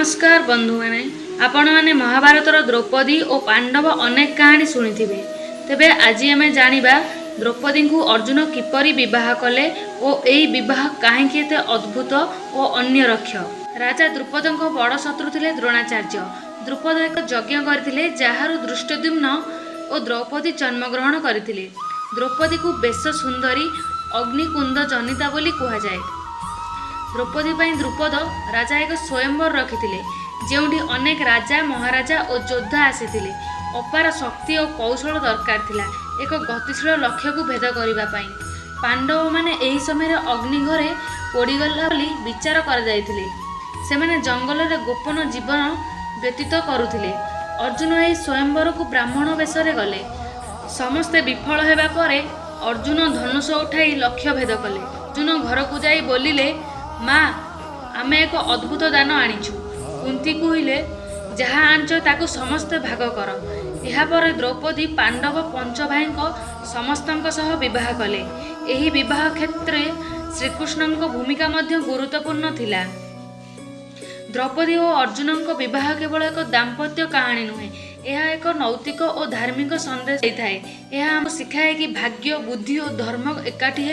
नमस्कार बंधु मैंने आपण मैंने महाभारतर द्रौपदी और पांडव अनेक कहानी शुणिथिबे। तेबे आज आम जानिबा द्रौपदी को अर्जुन किपरि विवाह कले और यही विवाह कहीं एते अद्भुत और अन्य रक्ष। राजा द्रुपद बड़ शत्रु थिले द्रोणाचार्य। द्रुपद एक यज्ञ करथिले जहार दृष्टद्युम्न और द्रौपदी जन्मग्रहण करथिले। द्रौपदी को बेश सुंदरी अग्निकुंड जनिता बोली कहा जाए। द्रौपदी द्रुपद राजा एक स्वयंवर रखिथिले जेउठी अनेक राजा महाराजा और योद्धा आसीथिले। अपार शक्ति और कौशल दरकार थिला एक गतिशील लक्ष्य को भेद करने पाई। पांडव माने एही समय अग्नि घरे पोड़ीगला बोली विचार कर जाइथिले। सेमाने जंगल रे गोपन जीवन व्यतीत करुथिले। अर्जुन एही स्वयंवर को ब्राह्मण वेश गले। समस्ते विफल हेबा परे अर्जुन धनुष उठाई लक्ष्य भेद कले। अर्जुन घर को जाई बोलिले, माँ आमे एक अद्भुत दान आनीचु। कुंती कहले, जहाँ आनच ताकू समस्ते भाग कर। यापर द्रौपदी पांडव पंच भाई समस्तों सह विवाह कले। यही विवाह क्षेत्र श्रीकृष्ण भूमिका मध्य गुरुत्वपूर्ण थिला। द्रौपदी और अर्जुन विवाह केवल एक दाम्पत्य कहानी नुहे, यह एक नैतिक और धार्मिक संदेश देता है। यह हमको शिखाए कि भाग्य बुद्धि और धर्म एकाठी